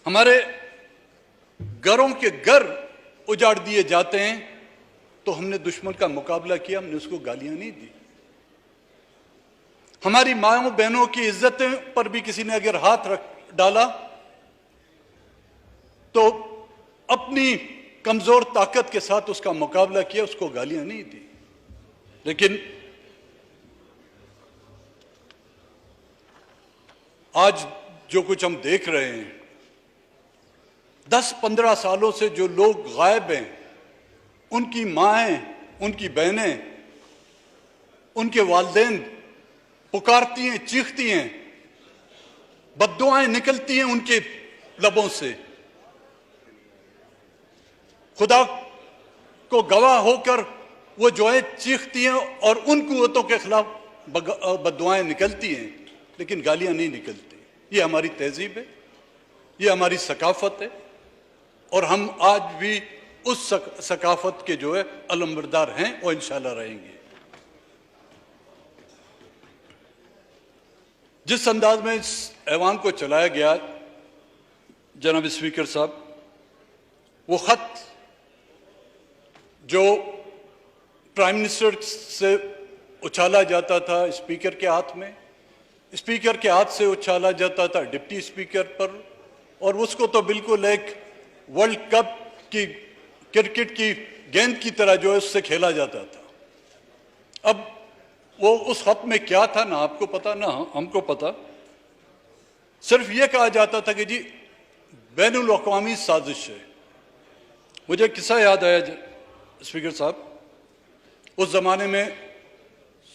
हमारे घरों के घर उजाड़ दिए जाते हैं तो हमने दुश्मन का मुकाबला किया, हमने उसको गालियां नहीं दी। हमारी माओ बहनों की इज्जतें पर भी किसी ने अगर हाथ रख डाला तो अपनी कमजोर ताकत के साथ उसका मुकाबला किया, उसको गालियां नहीं दी। लेकिन आज जो कुछ हम देख रहे हैं, 10-15 सालों से जो लोग गायब हैं, उनकी माएं, उनकी बहनें, उनके वालिदैन पुकारती हैं, चीखती हैं, बद्दुआएं निकलती हैं उनके लबों से। खुदा को गवाह होकर वो जो है चीखती हैं और उन कुव्वतों के खिलाफ बद्दुआएं निकलती हैं, लेकिन गालियां नहीं निकलती। ये हमारी तहजीब है, ये हमारी सकाफत है और हम आज भी उस सकाफत के जो है अलमबरदार हैं और इंशाल्लाह रहेंगे। जिस अंदाज में इस ऐवान को चलाया गया जनाब स्पीकर साहब, वो खत जो प्राइम मिनिस्टर से उछाला जाता था स्पीकर के हाथ में, स्पीकर के हाथ से उछाला जाता था डिप्टी स्पीकर पर, और उसको तो बिल्कुल एक वर्ल्ड कप की क्रिकेट की गेंद की तरह जो है उससे खेला जाता था। अब वो उस खत में क्या था ना आपको पता ना हमको पता, सिर्फ ये कहा जाता था कि जी बैनुल अक़वामी साजिश है। मुझे किस्सा याद आया स्पीकर साहब, उस जमाने में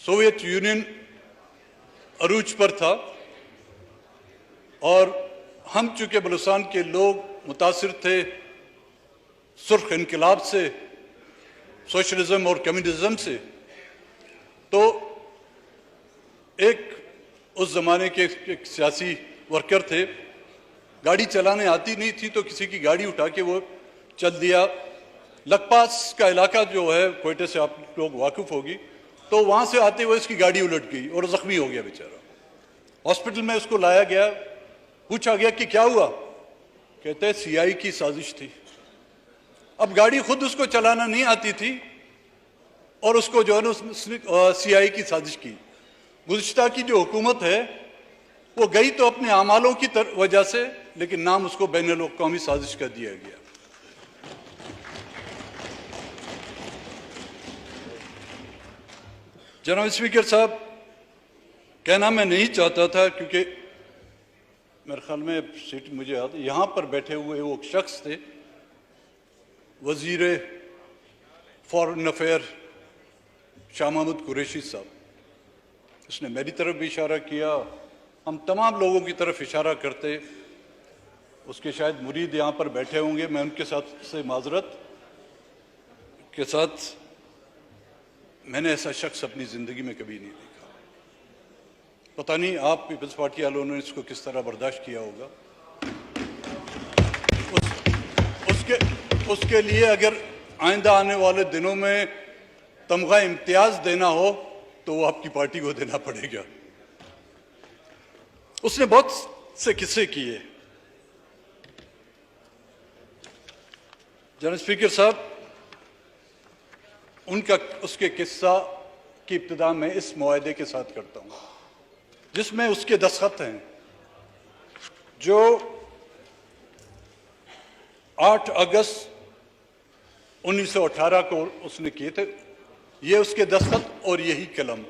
सोवियत यूनियन अरूज पर था और हम चूंकि बलूचिस्तान के लोग मुतासिर थे सुर्ख इनकलाब से, सोशलिज्म और कम्युनिज्म से, तो एक उस जमाने के एक सियासी वर्कर थे, गाड़ी चलाने आती नहीं थी तो किसी की गाड़ी उठा के वो चल दिया। लखपास का इलाका जो है कोयटे से आप लोग वाकिफ होगी, तो वहां से आते हुए इसकी गाड़ी उलट गई और जख्मी हो गया बेचारा। हॉस्पिटल में उसको लाया गया, पूछा गया कि क्या हुआ, कहते हैं सीआई की साजिश थी। अब गाड़ी खुद उसको चलाना नहीं आती थी और उसको जो है ना उसने सीआई की साजिश की। गुज़िश्ता की जो हुकूमत है वो गई तो अपने आमालों की वजह से, लेकिन नाम उसको बैनुल अक़वामी साजिश का दिया गया। जनाब स्पीकर साहब, कहना मैं नहीं चाहता था क्योंकि मेरे ख्याल में सीट मुझे याद, यहाँ पर बैठे हुए वो शख्स थे वजीर फॉरेन अफेयर शाह महमूद कुरैशी साहब। उसने मेरी तरफ भी इशारा किया, हम तमाम लोगों की तरफ इशारा करते। उसके शायद मुरीद यहाँ पर बैठे होंगे, मैं उनके साथ से माजरत के साथ, मैंने ऐसा शख्स अपनी ज़िंदगी में कभी नहीं देखा। पता नहीं आप पीपल्स पार्टी वालों ने इसको किस तरह बर्दाश्त किया होगा। उसके लिए अगर आइंदा आने वाले दिनों में तमगा इम्तियाज देना हो तो वो आपकी पार्टी को देना पड़ेगा। उसने बहुत से किस्से किए। जनाब स्पीकर साहब, उसके किस्सा की इब्तिदा मैं इस मुआहदे के साथ करता हूं जिसमें उसके दस्तखत हैं, जो 8 अगस्त 1918 को उसने किए थे। ये उसके दस्तखत और यही कलम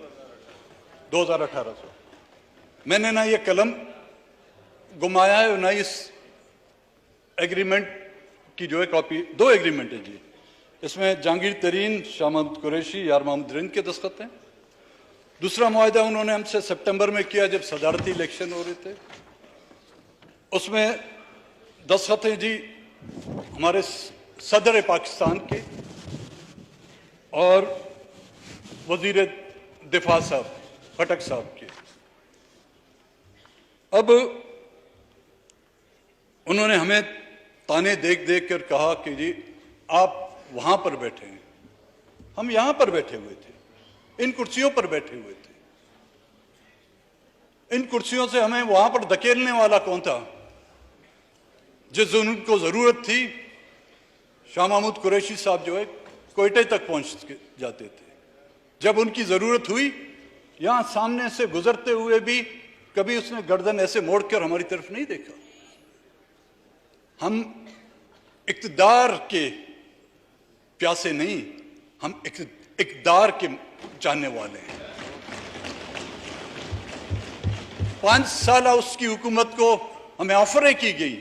2018 से। मैंने ना ये कलम गुमाया है ना इस एग्रीमेंट की जो है कॉपी। 2 एग्रीमेंट है जी, इसमें जहांगीर तरीन, शाह महमूद कुरैशी, यार मोहम्मद रिंद के दस्तखत हैं। दूसरा मुआहदा उन्होंने हमसे सितंबर में किया जब सदारती इलेक्शन हो रहे थे। उसमें दस्तखत हैं जी हमारे सदर पाकिस्तान के और वजीर दिफा साहब खटक साहब के। अब उन्होंने हमें ताने देख देख कर कहा कि जी आप वहां पर बैठे हैं, हम यहां पर बैठे हुए थे, इन कुर्सियों पर बैठे हुए थे। इन कुर्सियों से हमें वहां पर धकेलने वाला कौन था? जिस दिन उनको ज़रूरत थी, शाह महमूद कुरैशी साहब जो है कोयटे तक पहुंच जाते थे। जब उनकी ज़रूरत हुई, यहाँ सामने से गुजरते हुए भी कभी उसने गर्दन ऐसे मोड़कर हमारी तरफ नहीं देखा। हम इक़्तिदार के प्यासे नहीं, हम इक़्तिदार के चाहने वाले हैं। 5 साल उसकी हुकूमत को हमें ऑफरें की गई